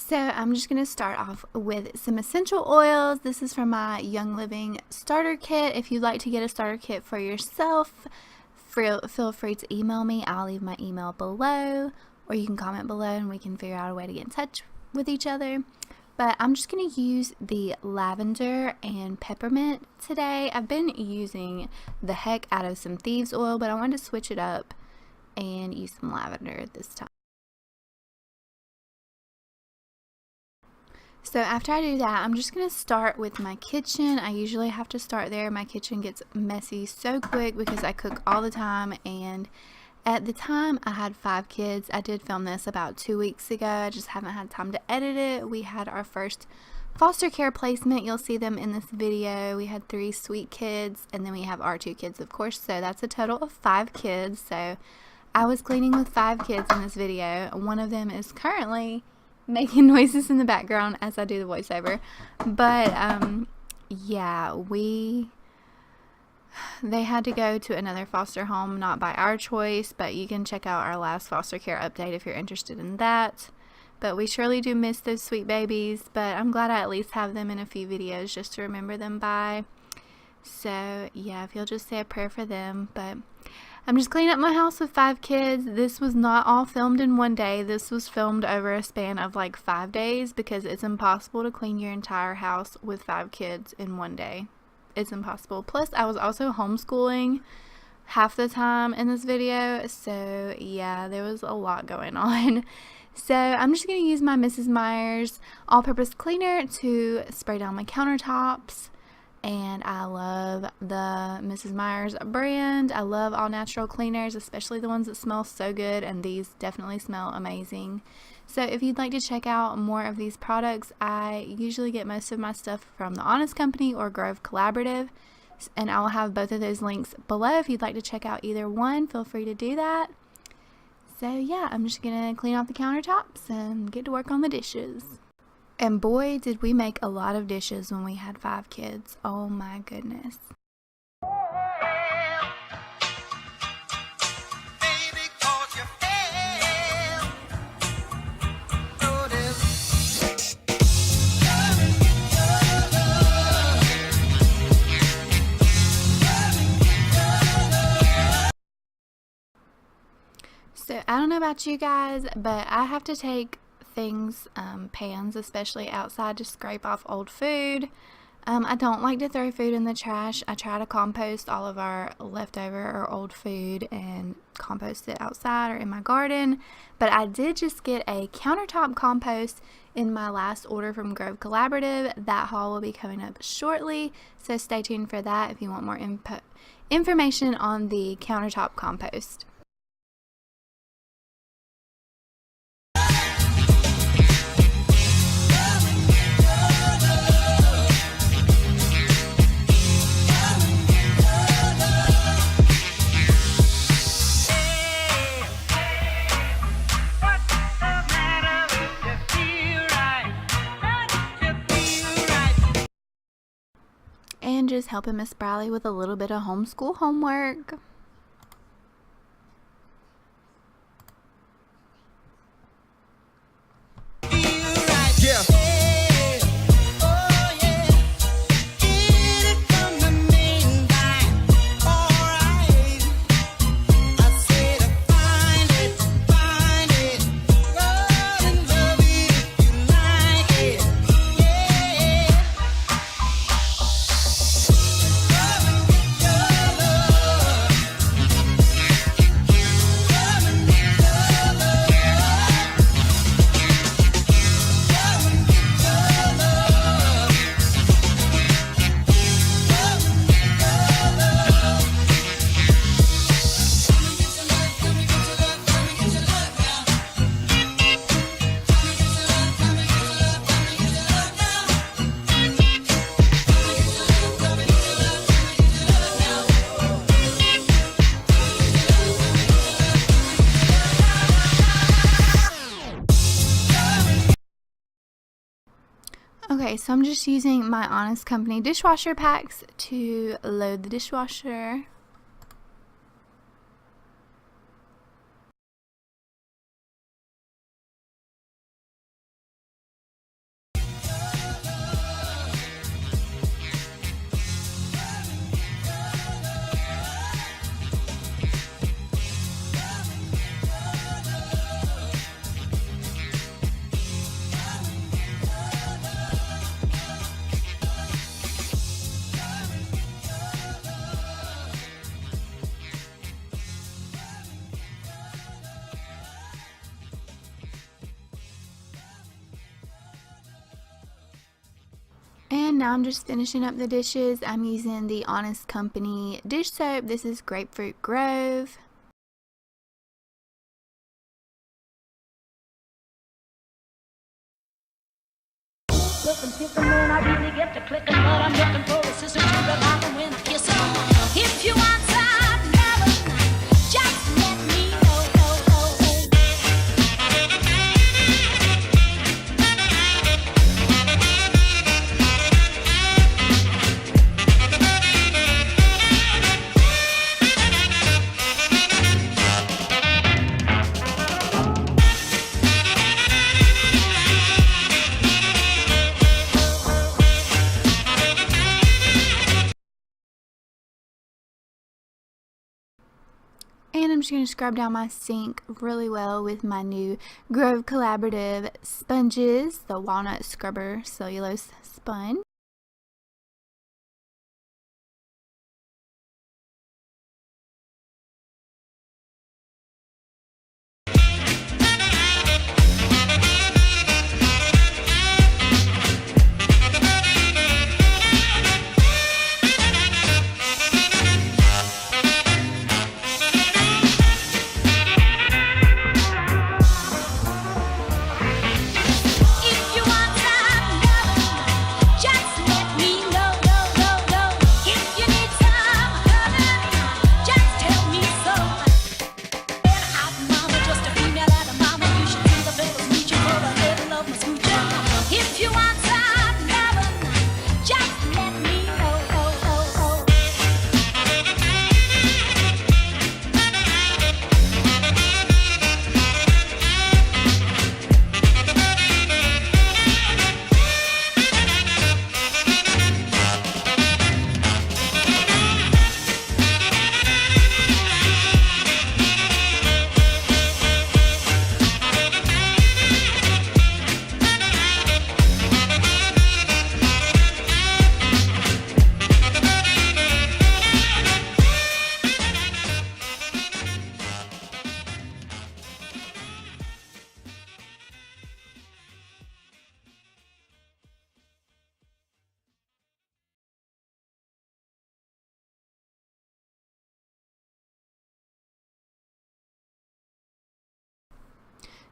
So I'm just going to start off with some essential oils. This is from my Young Living starter kit. If you'd like to get a starter kit for yourself, feel free to email me. I'll leave my email below, or you can comment below and we can figure out a way to get in touch with each other. But I'm just going to use the lavender and peppermint today. I've been using the heck out of some thieves oil, but I wanted to switch it up and use some lavender this time. So after I do that, I'm just going to start with my kitchen. I usually have to start there. My kitchen gets messy so quick because I cook all the time, and at the time I had 5 kids. I did film this about 2 weeks ago. I just haven't had time to edit it. We had our first foster care placement. You'll see them in this video. We had 3 sweet kids, and then we have our 2 kids, of course. So that's a total of 5 kids. So I was cleaning with 5 kids in this video. One of them is currently making noises in the background as I do the voiceover. But yeah, they had to go to another foster home, not by our choice, but you can check out our last foster care update if you're interested in that. But we surely do miss those sweet babies, but I'm glad I at least have them in a few videos just to remember them by. So yeah, if you'll just say a prayer for them. But I'm just cleaning up my house with 5 kids. This was not all filmed in one day. This was filmed over a span of like 5 days because it's impossible to clean your entire house with 5 kids in one day. It's impossible. Plus, I was also homeschooling half the time in this video. So yeah, there was a lot going on. So I'm just going to use my Mrs. Meyer's all-purpose cleaner to spray down my countertops. And I love the Mrs. Meyer's brand. I love all natural cleaners, especially the ones that smell so good, and these definitely smell amazing. So if you'd like to check out more of these products, I usually get most of my stuff from The Honest Company or Grove Collaborative, and I'll have both of those links below. If you'd like to check out either one, feel free to do that. So yeah, I'm just gonna clean off the countertops and get to work on the dishes. And boy, did we make a lot of dishes when we had 5 kids. Oh my goodness. So I don't know about you guys, but I have to take things, pans especially outside, to scrape off old food. I don't like to throw food in the trash. I try to compost all of our leftover or old food and compost it outside or in my garden. But I did just get a countertop compost in my last order from Grove Collaborative. That haul will be coming up shortly, so stay tuned for that if you want more information on the countertop compost. And just helping Miss Bradley with a little bit of homeschool homework. Okay, so I'm just using my Honest Company dishwasher packs to load the dishwasher. And now I'm just finishing up the dishes. I'm using the Honest Company dish soap. This is Grapefruit Grove. I really get to clicking, but I'm looking for a sister to revive them when I kiss her. If you want some love, just let me know. And I'm just going to scrub down my sink really well with my new Grove Collaborative sponges, the Walnut Scrubber Cellulose Sponge.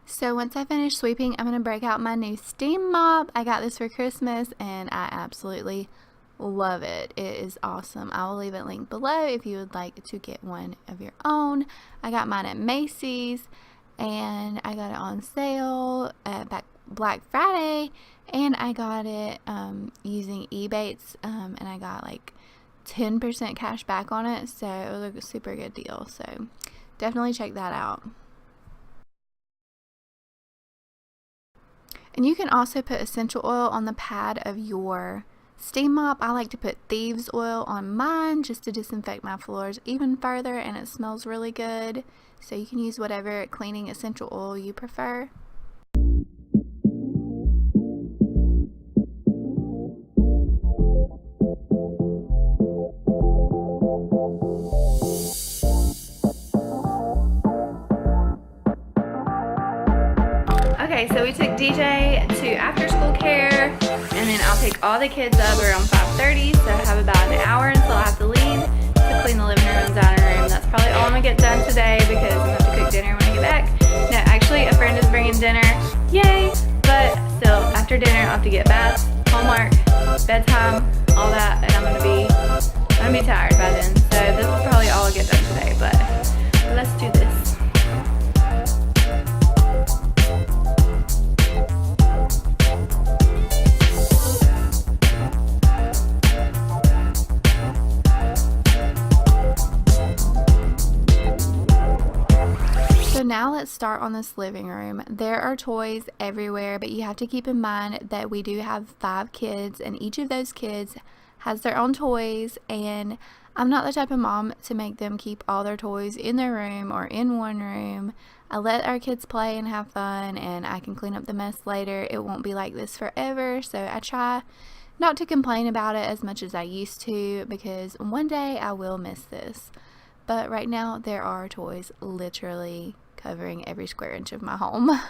So once I finish sweeping, I'm going to break out my new steam mop. I got this for Christmas and I absolutely love it. It is awesome. I will leave it linked below if you would like to get one of your own. I got mine at Macy's and I got it on sale at Black Friday, and I got it using Ebates, and I got like 10% cash back on it, so it was a super good deal. So definitely check that out. And you can also put essential oil on the pad of your steam mop. I like to put thieves oil on mine just to disinfect my floors even further, and it smells really good. So you can use whatever cleaning essential oil you prefer. Okay, so we took DJ to after school care, and then I'll pick all the kids up around 5:30, so I have about an hour until I have to leave to clean the living room and dining room. That's probably all I'm gonna get done today because I'm gonna have to cook dinner when I get back. No, actually a friend is bringing dinner, yay! But still, after dinner I'll have to get baths, homework, bedtime, all that, and I'm gonna be tired by then. So this is probably all I'll get done today, but let's do this. Now let's start on this living room. There are toys everywhere, but you have to keep in mind that we do have 5 kids, and each of those kids has their own toys, and I'm not the type of mom to make them keep all their toys in their room or in one room. I let our kids play and have fun, and I can clean up the mess later. It won't be like this forever, so I try not to complain about it as much as I used to, because one day I will miss this. But right now there are toys literally covering every square inch of my home.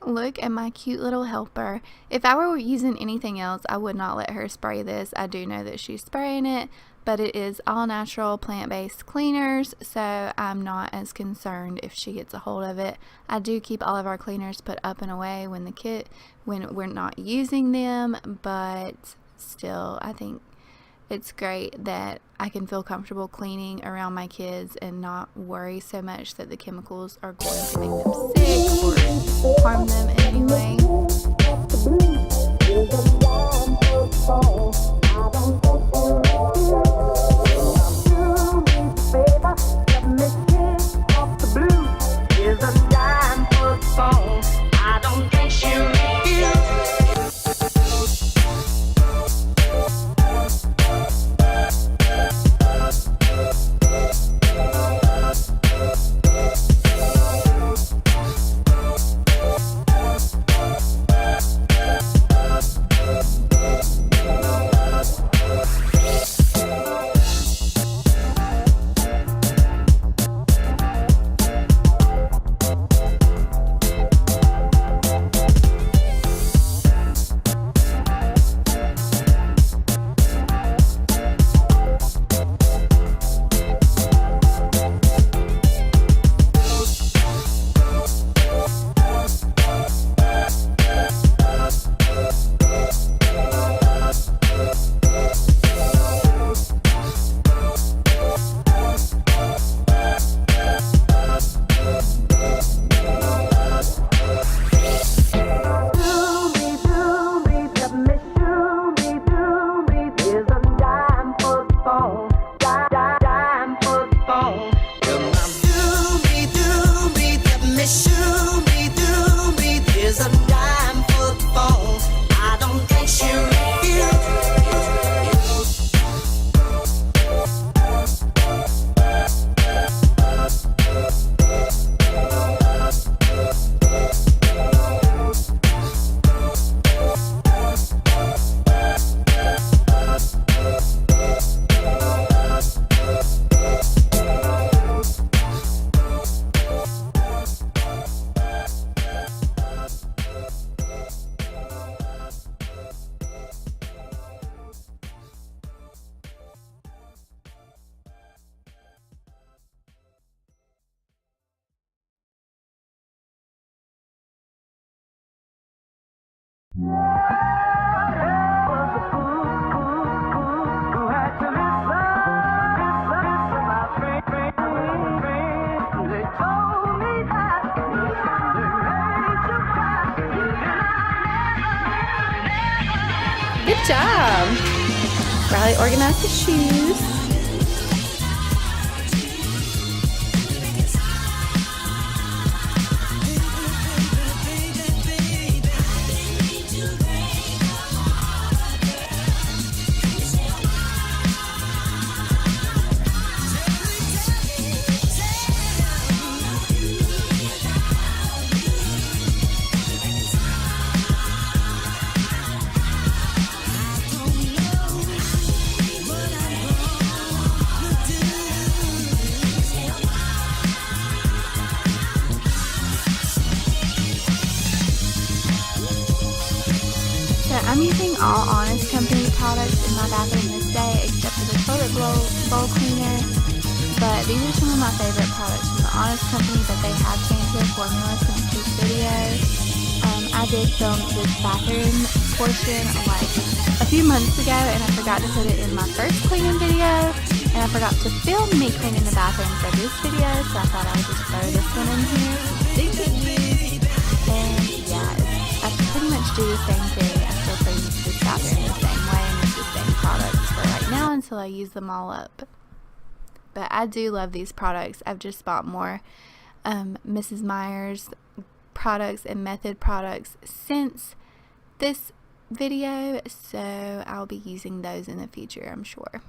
Look at my cute little helper. If I were using anything else, I would not let her spray this. I do know that she's spraying it, but it is all natural plant-based cleaners, so I'm not as concerned if she gets a hold of it. I do keep all of our cleaners put up and away when we're not using them, but still, I think it's great that I can feel comfortable cleaning around my kids and not worry so much that the chemicals are going to make them sick or harm them in any way. Good job. Riley organized the shoes. I'm using all Honest Company products in my bathroom this day except for the toilet bowl cleaner, but these are some of my favorite products from the Honest Company, but they have changed their formula since this video. I did film this bathroom portion like a few months ago and I forgot to put it in my first cleaning video, and I forgot to film me cleaning the bathroom for this video, so I thought I would just throw this one in here to get used. And yeah, I pretty much do the same thing. I still clean this bathroom the same way and use the same products for right now until I use them all up. But I do love these products. I've just bought more Mrs. Meyer's products and Method products since this video, so I'll be using those in the future, I'm sure.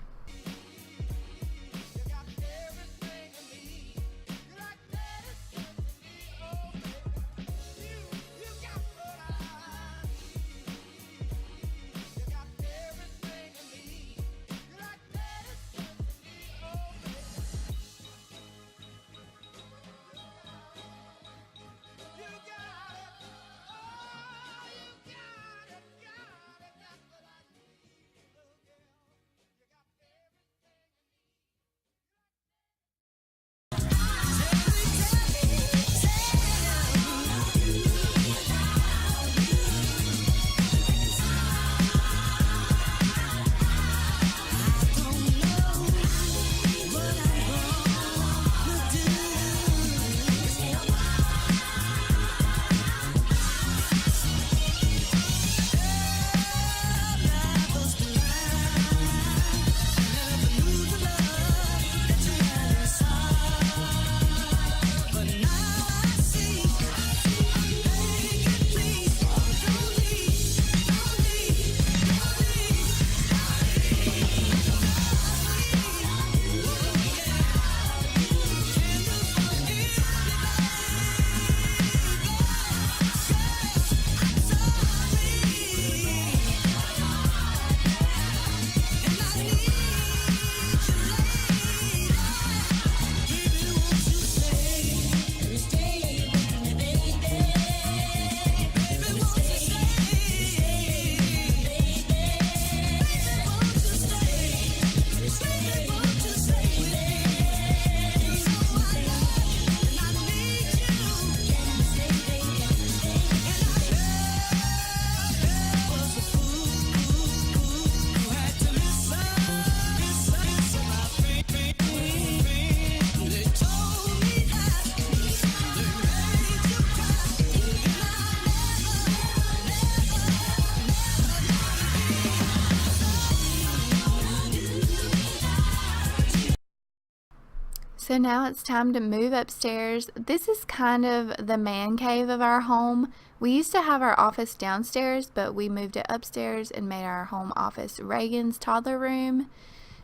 So now it's time to move upstairs. This is kind of the man cave of our home. We used to have our office downstairs, but we moved it upstairs and made our home office Reagan's toddler room.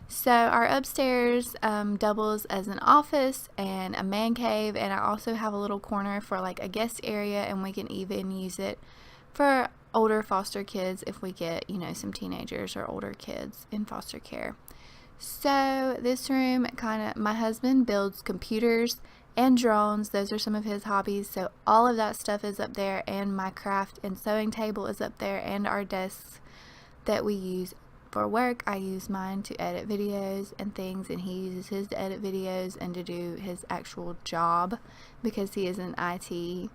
So our upstairs doubles as an office and a man cave, and I also have a little corner for like a guest area, and we can even use it for older foster kids if we get, you know, some teenagers or older kids in foster care. So this room my husband builds computers and drones. Those are some of his hobbies. So all of that stuff is up there, and my craft and sewing table is up there, and our desks that we use for work. I use mine to edit videos and things, and he uses his to edit videos and to do his actual job because he is an IT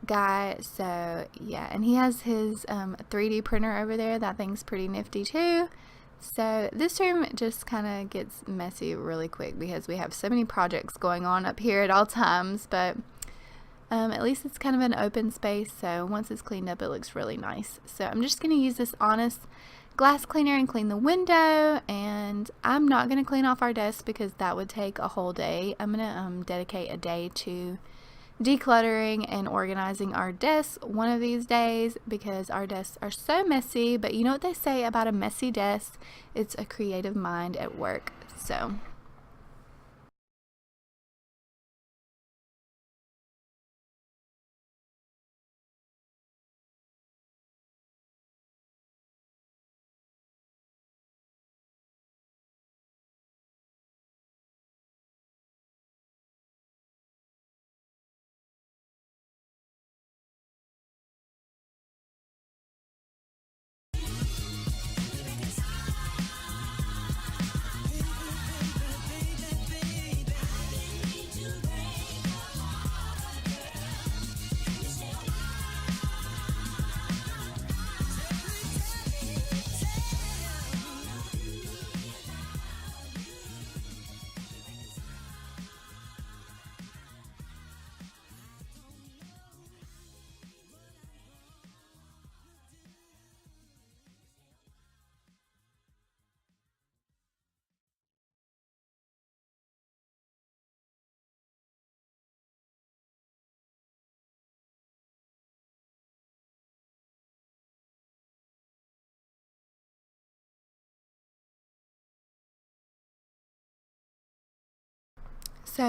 guy. So yeah, and he has his 3D printer over there. That thing's pretty nifty too. So this room just kind of gets messy really quick because we have so many projects going on up here at all times, but at least it's kind of an open space, so once it's cleaned up it looks really nice. So I'm just going to use this Honest glass cleaner and clean the window, and I'm not going to clean off our desk because that would take a whole day. I'm going to dedicate a day to decluttering and organizing our desks one of these days because our desks are so messy. But you know what they say about a messy desk? It's a creative mind at work. So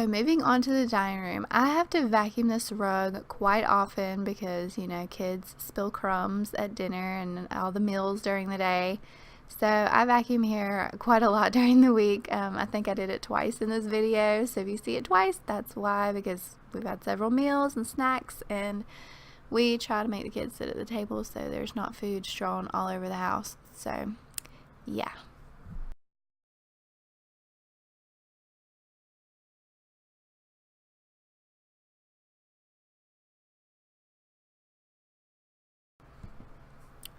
moving on to the dining room, I have to vacuum this rug quite often because, you know, kids spill crumbs at dinner and all the meals during the day. So I vacuum here quite a lot during the week. I think I did it twice in this video. So if you see it twice, that's why, because we've had several meals and snacks, and we try to make the kids sit at the table so there's not food strewn all over the house. So yeah.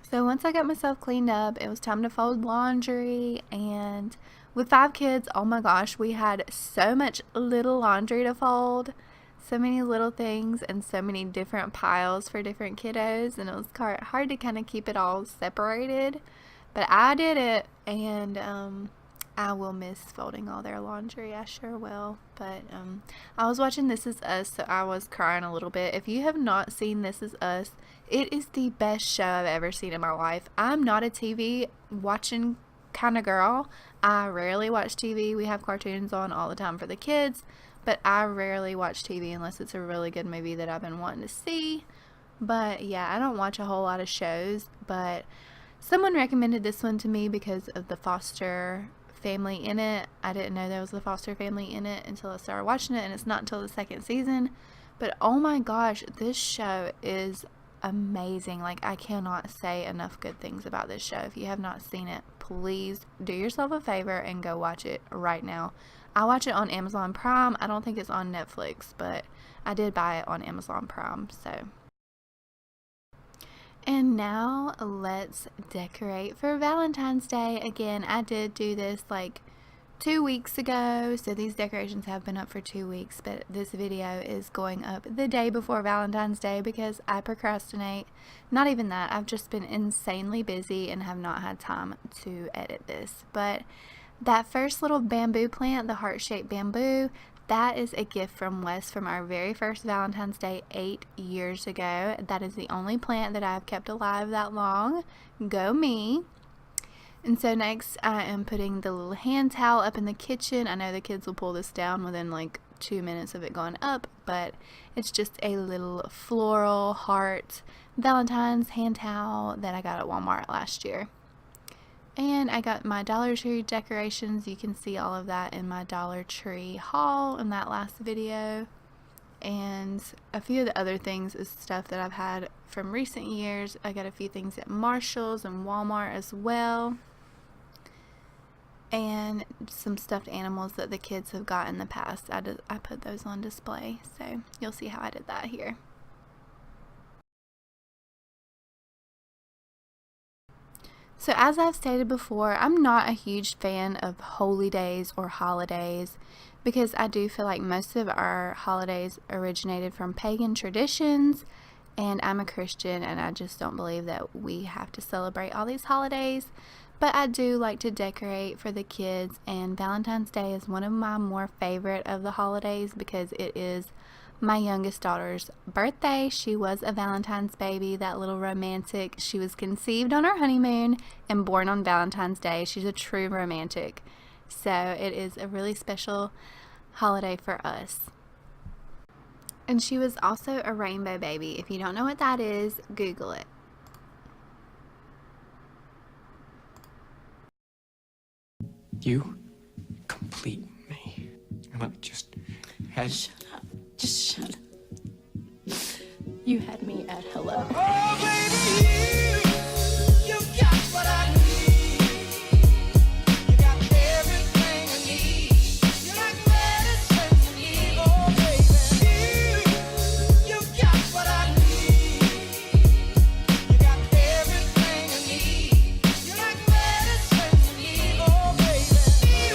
So once I got myself cleaned up, it was time to fold laundry, and with 5 kids, oh my gosh, we had so much little laundry to fold, so many little things and so many different piles for different kiddos, and it was hard to kind of keep it all separated, but I did it, and I will miss folding all their laundry. I sure will. But I was watching This Is Us, so I was crying a little bit. If you have not seen This Is Us, it is the best show I've ever seen in my life. I'm not a TV watching kind of girl. I rarely watch TV. We have cartoons on all the time for the kids, but I rarely watch TV unless it's a really good movie that I've been wanting to see. But yeah, I don't watch a whole lot of shows, but someone recommended this one to me because of the foster family in it. I didn't know there was a foster family in it until I started watching it, and it's not until the 2nd season. But oh my gosh, this show is amazing. Like, I cannot say enough good things about this show. If you have not seen it, please do yourself a favor and go watch it right now. I watch it on Amazon Prime. I don't think it's on Netflix, but I did buy it on Amazon Prime. So, and now let's decorate for Valentine's Day. Again, I did do this like 2 weeks ago, so these decorations have been up for 2 weeks, but this video is going up the day before Valentine's Day because I procrastinate. Not even that, I've just been insanely busy and have not had time to edit this. But that first little bamboo plant, the heart-shaped bamboo, that is a gift from Wes from our very first Valentine's Day 8 years ago. That is the only plant that I've kept alive that long. Go me. And so next I am putting the little hand towel up in the kitchen. I know the kids will pull this down within like 2 minutes of it going up, but it's just a little floral heart Valentine's hand towel that I got at Walmart last year. And I got my Dollar Tree decorations. You can see all of that in my Dollar Tree haul in that last video. And a few of the other things is stuff that I've had from recent years. I got a few things at Marshall's and Walmart as well. And some stuffed animals that the kids have got in the past. I put those on display, so you'll see how I did that here. So as I've stated before, I'm not a huge fan of holy days or holidays because I do feel like most of our holidays originated from pagan traditions, and I'm a Christian and I just don't believe that we have to celebrate all these holidays. But I do like to decorate for the kids, and Valentine's Day is one of my more favorite of the holidays because it is my youngest daughter's birthday. She was a Valentine's baby, that little romantic. She was conceived on her honeymoon and born on Valentine's Day. She's a true romantic. So it is a really special holiday for us. And she was also a rainbow baby. If you don't know what that is, Google it. You complete me. And I just had... Shut up. Just shut up. You had me at hello. Oh, baby, you got what I need. You got everything I need. You're like medicine to me. Oh, baby, you got what I need. You got everything I need. You're like medicine to me. Oh, baby,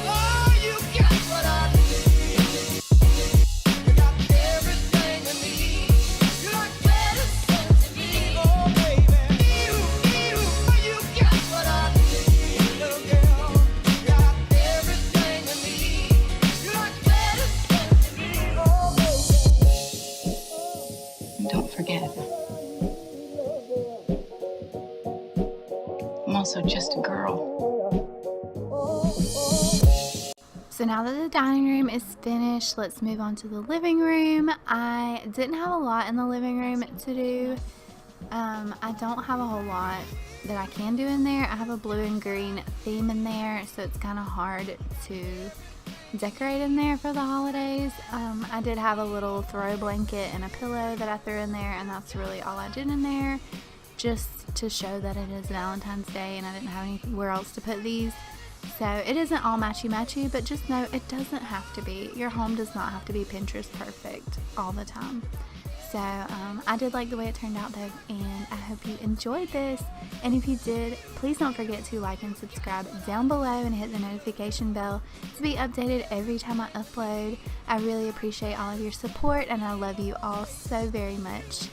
oh, you got what I need. You got everything I need. You're like medicine to me. Oh, baby, you got what I need. Little girl, you got everything I need. You're like medicine to me. Oh, baby. Don't forget, I'm also just a girl. So now that the dining room is finished, let's move on to the living room. I didn't have a lot in the living room to do. I don't have a whole lot that I can do in there. I have a blue and green theme in there, so it's kind of hard to decorate in there for the holidays. I did have a little throw blanket and a pillow that I threw in there, and that's really all I did in there, just to show that it is Valentine's Day and I didn't have anywhere else to put these. So it isn't all matchy-matchy, but just know it doesn't have to be. Your home does not have to be Pinterest perfect all the time. So I did like the way it turned out though, and I hope you enjoyed this. And if you did, please don't forget to like and subscribe down below and hit the notification bell to be updated every time I upload. I really appreciate all of your support, and I love you all so very much.